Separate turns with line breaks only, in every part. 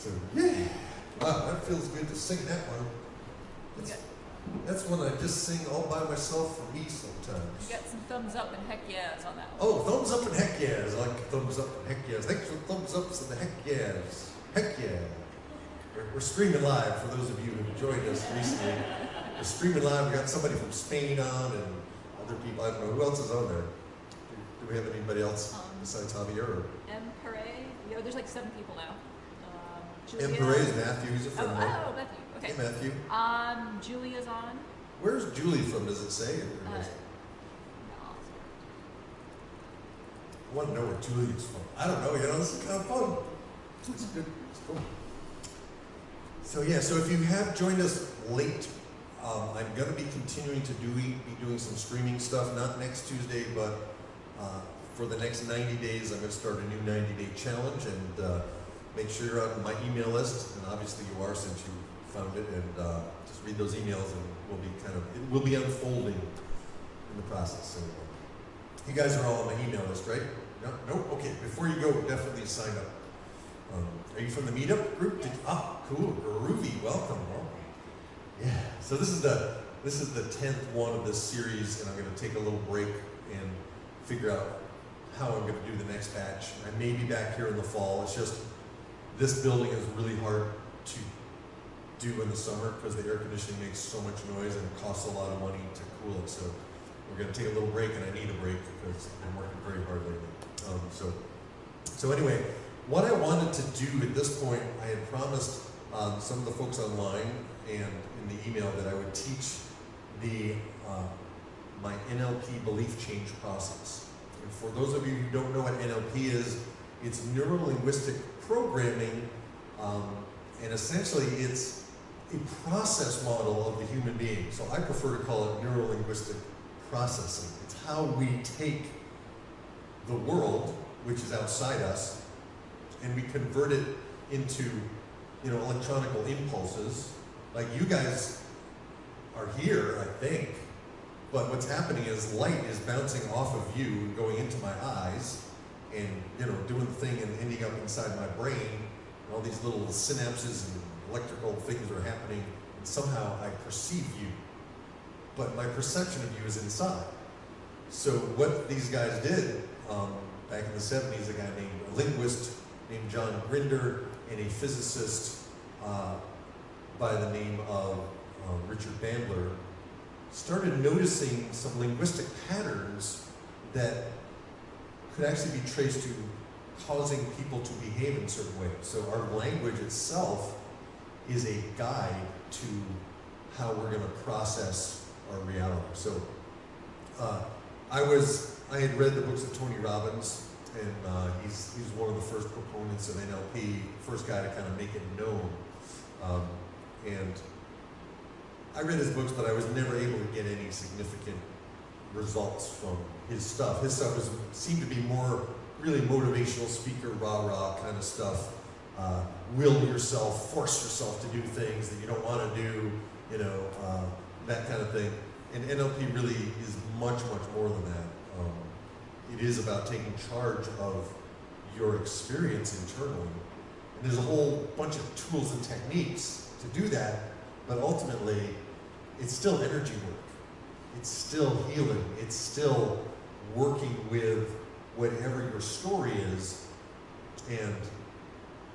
So, yeah. Wow, that feels good to sing that one. That's one I just sing all by myself for me sometimes.
You got some thumbs up and heck yeahs on that one.
Oh, thumbs up and heck yeahs. I like thumbs up and heck yeahs. Thanks for the thumbs ups and the heck yeahs. Heck yeah. We're streaming live for those of you who joined us recently. We're streaming live. We got somebody from Spain on and other people. I don't know. Who else is on there? Do we have anybody else besides Javier? Or?
M. Perret. There's like 7 people now.
M. Perret is Matthew. He's a friend.
Oh, Matthew. Okay.
Hey, Matthew.
Julia's on.
Where's Julie from? Does it say?
No.
I want to know where Julie's from. I don't know. This is kind of fun. It's good. It's cool. So yeah. So if you have joined us late, I'm going to be continuing to be doing some streaming stuff. Not next Tuesday, but for the next 90 days, I'm going to start a new 90-day challenge, and make sure you're on my email list. And obviously you are, since you found it, and just read those emails, and it will be unfolding in the process. So you guys are all on my email list, right? No? Okay. Before you go, definitely sign up. Are you from the meetup group? Cool. Groovy. Welcome. Yeah. So this is the 10th one of this series, and I'm going to take a little break and figure out how I'm going to do the next batch. I may be back here in the fall. It's just this building is really hard to do in the summer because the air conditioning makes so much noise and it costs a lot of money to cool it. So we're going to take a little break, and I need a break because I'm working very hard lately. So anyway, what I wanted to do at this point, I had promised some of the folks online and in the email that I would teach my NLP Belief Change process. And for those of you who don't know what NLP is, it's neuro-linguistic programming, and essentially it's a process model of the human being. So I prefer to call it neuro-linguistic processing. It's how we take the world, which is outside us, and we convert it into, electronical impulses. Like you guys are here, I think, but what's happening is light is bouncing off of you and going into my eyes, and doing the thing and ending up inside my brain, and all these little synapses and electrical things are happening, and somehow I perceive you, but my perception of you is inside. So what these guys did back in the 70s, a linguist named John Grinder and a physicist by the name of Richard Bandler started noticing some linguistic patterns that could actually be traced to causing people to behave in certain ways. So our language itself is a guide to how we're going to process our reality. So I had read the books of Tony Robbins, and he's one of the first proponents of NLP, first guy to kind of make it known. And I read his books, but I was never able to get any significant results from his stuff. His stuff seemed to be more really motivational speaker, rah-rah kind of stuff. Will yourself, force yourself to do things that you don't want to do, that kind of thing. And NLP really is much, much more than that. It is about taking charge of your experience internally. And there's a whole bunch of tools and techniques to do that, but ultimately, it's still energy work. It's still healing. It's still working with whatever your story is, and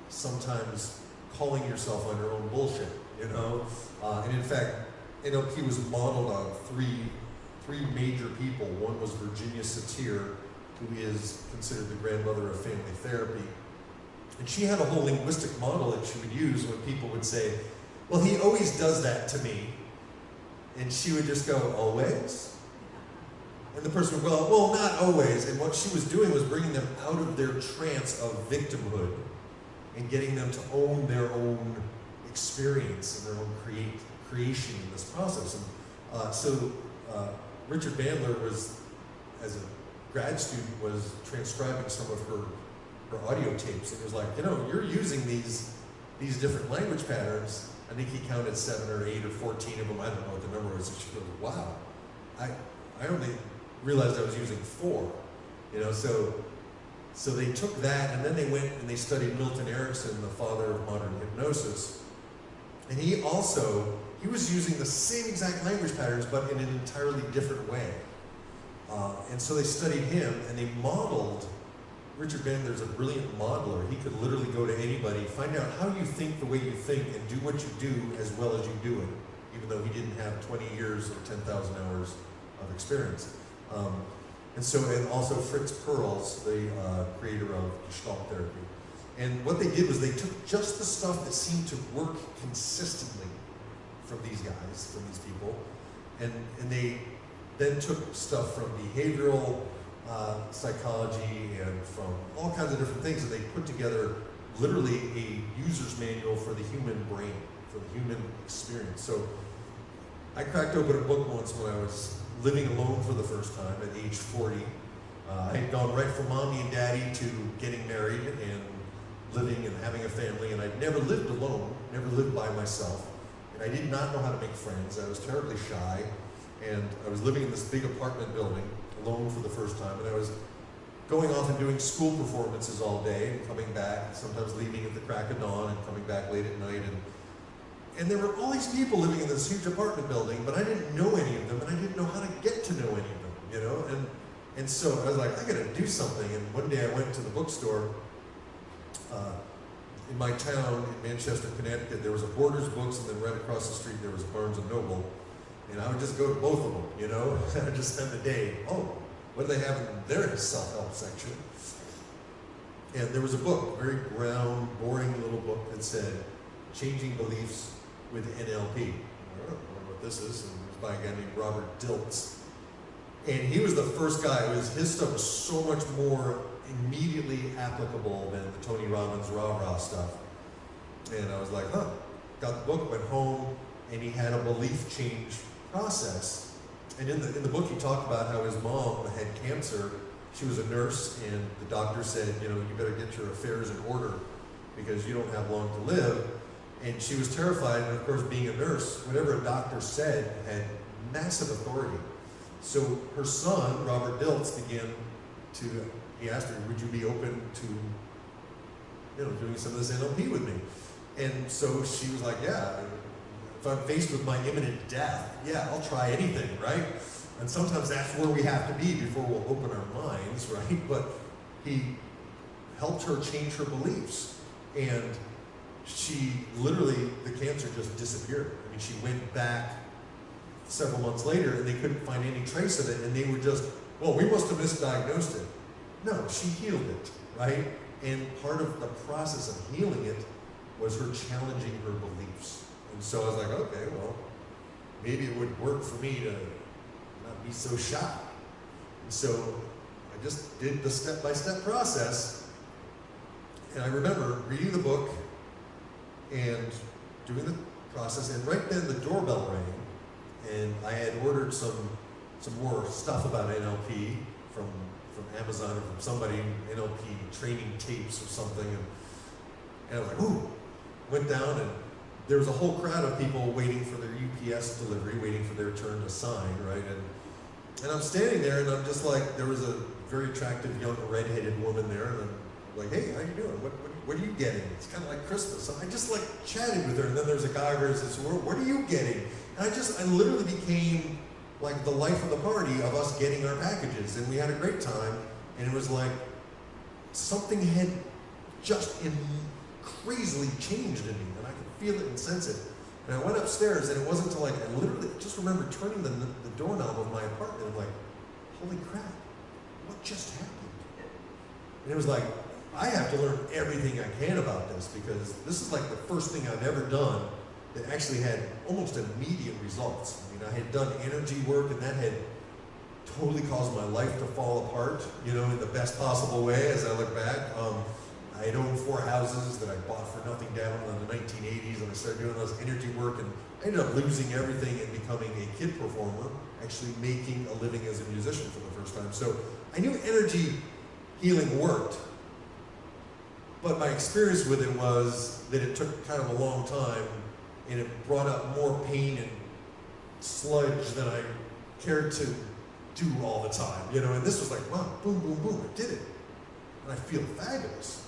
sometimes calling yourself on your own bullshit, And in fact, NLP was modeled on three major people. One was Virginia Satir, who is considered the grandmother of family therapy. And she had a whole linguistic model that she would use when people would say, well, he always does that to me. And she would just go, always? And the person would go, well, not always. And what she was doing was bringing them out of their trance of victimhood and getting them to own their own experience and their own creation in this process. And so Richard Bandler was, as a grad student, was transcribing some of her audio tapes, and it was like, you're using these different language patterns. I think he counted 7 or 8 or 14 of them. I don't know what the number was. And she goes, wow, I only realized I was using 4. So they took that, and then they went and they studied Milton Erickson, the father of modern hypnosis. hypnosis. And he was using the same exact language patterns, but in an entirely different way. And so they studied him, and they modeled. Richard Bandler's a brilliant modeler. He could literally go to anybody, find out how you think the way you think, and do what you do as well as you do it, even though he didn't have 20 years or 10,000 hours of experience. And also Fritz Perls, the creator of Gestalt therapy. And what they did was they took just the stuff that seemed to work consistently from these guys, from these people, and they then took stuff from behavioral psychology and from all kinds of different things, and they put together literally a user's manual for the human brain, for the human experience. So I cracked open a book once when I was living alone for the first time at age 40. I had gone right from mommy and daddy to getting married and living and having a family, and I'd never lived alone, never lived by myself, and I did not know how to make friends. I was terribly shy, and I was living in this big apartment building alone for the first time, and I was going off and doing school performances all day and coming back, sometimes leaving at the crack of dawn and coming back late at night, and there were all these people living in this huge apartment building, but I didn't know any of them, and I didn't know how to get to know any of them, you know? And so I was like, I gotta do something. And one day I went to the bookstore in my town in Manchester, Connecticut. There was a Borders Books, and then right across the street there was a Barnes & Noble. And I would just go to both of them, you know? I would just spend the day, what do they have in their self-help section? And there was a book, a very brown, boring little book that said, Changing Beliefs with NLP. I don't know what this is, and it was by a guy named Robert Dilts. And he was the first guy. His stuff was so much more immediately applicable than the Tony Robbins rah-rah stuff. And I was like, got the book, went home, and he had a belief change process. And in the book he talked about how his mom had cancer. She was a nurse, and the doctor said, you better get your affairs in order because you don't have long to live. And she was terrified, and of course being a nurse, whatever a doctor said had massive authority. So her son, Robert Dilts, he asked her, would you be open to, doing some of this NLP with me? And so she was like, yeah, if I'm faced with my imminent death, yeah, I'll try anything, right? And sometimes that's where we have to be before we'll open our minds, right? But he helped her change her beliefs. And she literally, the cancer just disappeared. I mean, she went back several months later and they couldn't find any trace of it, and they were just, we must have misdiagnosed it. No, she healed it, right? And part of the process of healing it was her challenging her beliefs. And so I was like, okay, maybe it would work for me to not be so shy. And so I just did the step-by-step process, and I remember reading the book and doing the process, and right then the doorbell rang, and I had ordered some more stuff about NLP from Amazon or from somebody, NLP training tapes or something, and I was like, ooh, went down, and there was a whole crowd of people waiting for their UPS delivery, waiting for their turn to sign, right? And I'm standing there, and I'm just like, there was a very attractive young redheaded woman there, and I'm like, hey, how you doing? What are you getting? It's kind of like Christmas. So I just chatted with her, and then there's a guy over there who says, what are you getting? And I literally became like the life of the party of us getting our packages, and we had a great time, and it was like something had just crazily changed in me, and I could feel it and sense it. And I went upstairs, and it wasn't until I literally just remember turning the doorknob of my apartment, and I'm like, holy crap, what just happened? And it was like, I have to learn everything I can about this, because this is like the first thing I've ever done that actually had almost immediate results. I mean, I had done energy work, and that had totally caused my life to fall apart, in the best possible way as I look back. I had owned 4 houses that I bought for nothing down in the 1980s, and I started doing this energy work, and I ended up losing everything and becoming a kid performer, actually making a living as a musician for the first time. So I knew energy healing worked, but my experience with it was that it took kind of a long time, and it brought up more pain and sludge than I cared to do all the time, And this was like, wow, boom, boom, boom, I did it. And I feel fabulous.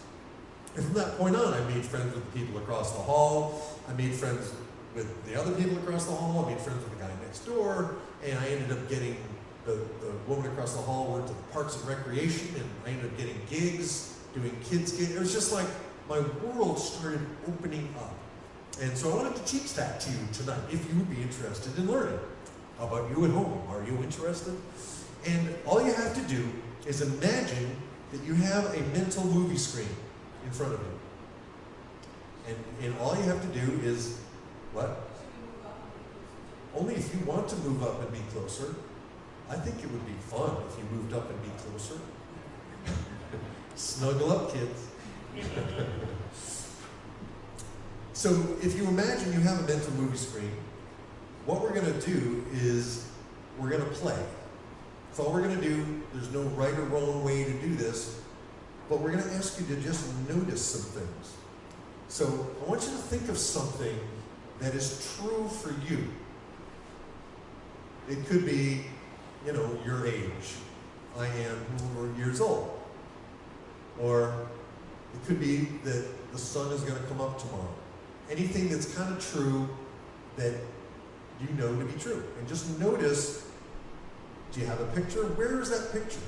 And from that point on, I made friends with the people across the hall. I made friends with the other people across the hall. I made friends with the guy next door. And I ended up getting, the woman across the hall worked at the Parks and Recreation, and I ended up getting gigs, doing kids gigs. It was just like my world started opening up. And so I wanted to teach that to you tonight, if you would be interested in learning. How about you at home? Are you interested? And all you have to do is imagine that you have a mental movie screen in front of you. And all you have to do is, what? Only if you want to move up and be closer. I think it would be fun if you moved up and be closer. Snuggle up, kids. So if you imagine you have a mental movie screen, what we're going to do is we're going to play. That's all we're going to do. There's no right or wrong way to do this, but we're going to ask you to just notice some things. So I want you to think of something that is true for you. It could be, your age. I am 4 years old. Or it could be that the sun is going to come up tomorrow. Anything that's kind of true that you know to be true. And just notice, do you have a picture? Where is that picture?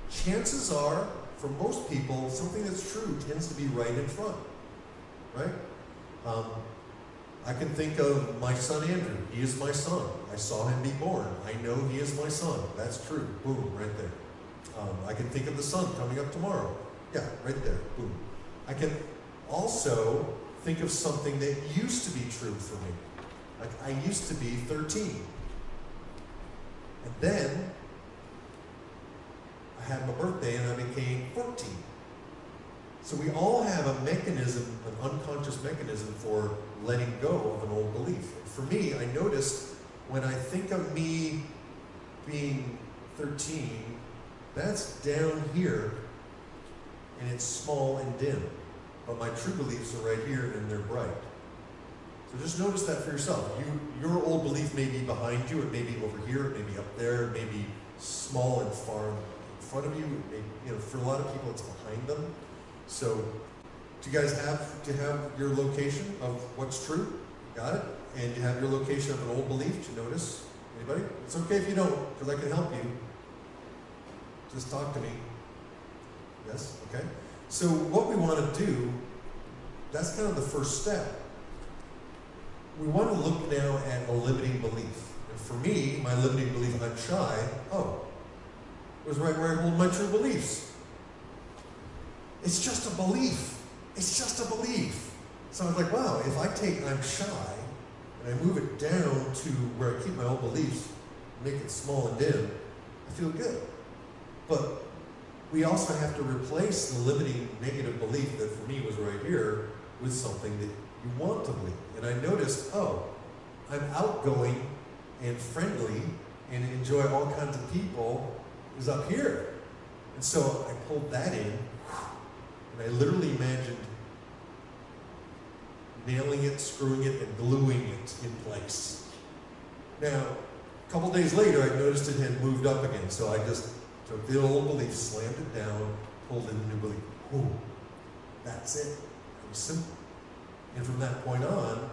Chances are, for most people, something that's true tends to be right in front, right? I can think of my son Andrew. He is my son. I saw him be born. I know he is my son. That's true. Boom, right there. I can think of the sun coming up tomorrow. Yeah, right there. Boom. I can also think of something that used to be true for me. Like, I used to be 13. And then I had my birthday and I became 14. So we all have a mechanism, an unconscious mechanism for letting go of an old belief. For me, I noticed when I think of me being 13, that's down here and it's small and dim. But my true beliefs are right here and they're bright. So just notice that for yourself. Your old belief may be behind you, it may be over here, it may be up there, it may be small and far in front of you. It may, for a lot of people, it's behind them. So, do you guys have your location of what's true? Got it? And you have your location of an old belief to notice? Anybody? It's okay if you don't, because I can help you. Just talk to me. Yes? Okay? So what we want to do, that's kind of the first step. We want to look now at a limiting belief. And for me, my limiting belief, I'm shy, it was right where I hold my true beliefs. It's just a belief. It's just a belief. So I was like, wow, if I take I'm shy and I move it down to where I keep my old beliefs, make it small and dim, I feel good. But we also have to replace the limiting negative belief that for me was right here with something that you want to believe. And I noticed, I'm outgoing and friendly and enjoy all kinds of people is up here. And so I pulled that in and I literally imagined nailing it, screwing it, and gluing it in place. Now, a couple days later, I noticed it had moved up again, so I just took the old belief, slammed it down, pulled in the new belief. Boom. That's it. It was simple. And from that point on,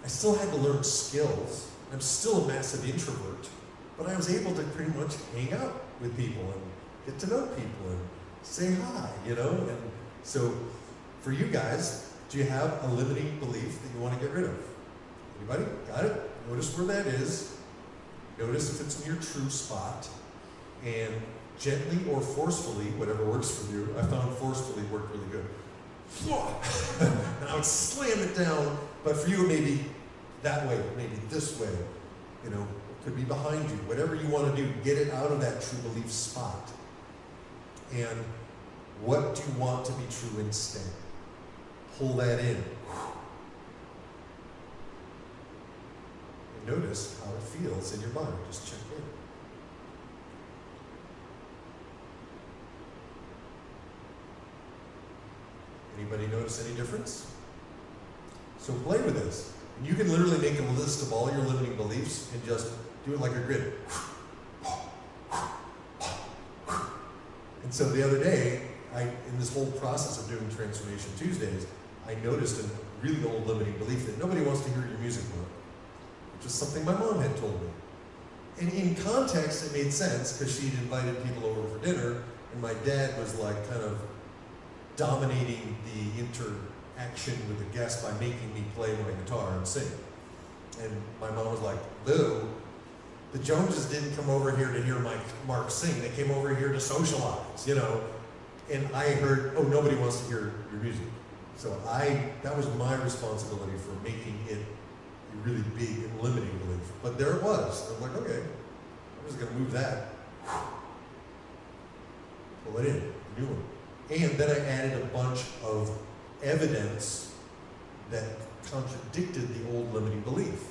I still had to learn skills. I'm still a massive introvert, but I was able to pretty much hang out with people and get to know people and say hi, And so, for you guys, do you have a limiting belief that you want to get rid of? Anybody? Got it? Notice where that is. Notice if it's in your true spot. And gently or forcefully, whatever works for you, I found forcefully worked really good. And I would slam it down, but for you it may be that way, maybe this way. It could be behind you. Whatever you want to do, get it out of that true belief spot. And what do you want to be true instead? Pull that in. And notice how it feels in your body. Just check in. Anybody notice any difference? So play with this. And you can literally make a list of all your limiting beliefs and just do it like a grid. And so the other day, in this whole process of doing Transformation Tuesdays, I noticed a really old limiting belief that nobody wants to hear your music work, which is something my mom had told me. And in context, it made sense because she'd invited people over for dinner, and my dad was like kind of dominating the interaction with the guest by making me play my guitar and sing. And my mom was like, "Boo, the Joneses didn't come over here to hear Mark sing. They came over here to socialize, you know." And I heard, "Oh, nobody wants to hear your music." So that was my responsibility for making it a really big and limiting belief. But there it was. I'm like, okay, I'm just going to move that. Pull it in, new one. And then I added a bunch of evidence that contradicted the old limiting belief.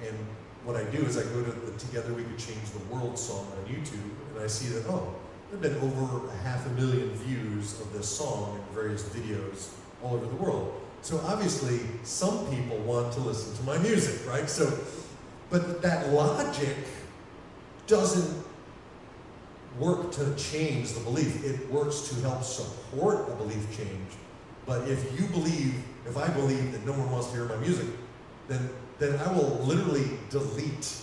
And what I do is I go to the Together We Could Change the World song on YouTube, and I see that, oh, there have been over 500,000 views of this song in various videos all over the world. So obviously, some people want to listen to my music, right? So, but that logic doesn't work to change the belief. It works to help support a belief change. But if I believe that no one wants to hear my music, then I will literally delete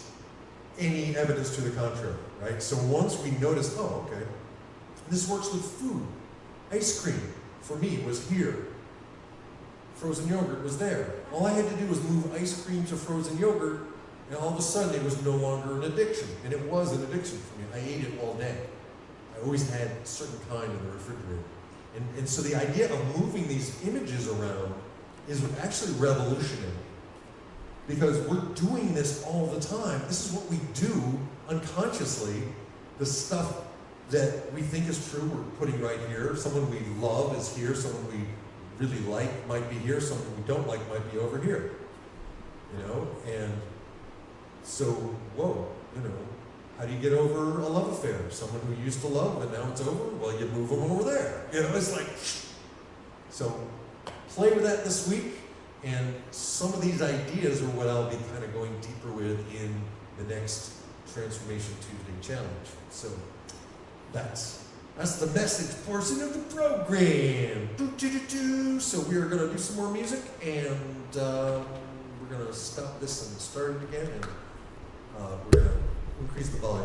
any evidence to the contrary, right? So once we notice, oh, okay, this works with food. Ice cream, for me, was here. Frozen yogurt was there. All I had to do was move ice cream to frozen yogurt, and all of a sudden it was no longer an addiction. And it was an addiction for me. I ate it all day. I always had a certain kind in the refrigerator. And so the idea of moving these images around is actually revolutionary. Because we're doing this all the time. This is what we do unconsciously. The stuff that we think is true, we're putting right here. Someone we love is here. Someone we really like might be here. Someone we don't like might be over here. You know? And so, whoa, you know, how do you get over a love affair? Someone who used to love and now it's over? Well, you move them over there. You know, it's like, so play with that this week. And some of these ideas are what I'll be kind of going deeper with in the next Transformation Tuesday challenge. So that's the message portion of the program. So we are going to do some more music, and we're going to stop this and start it again, and we're going to increase the volume.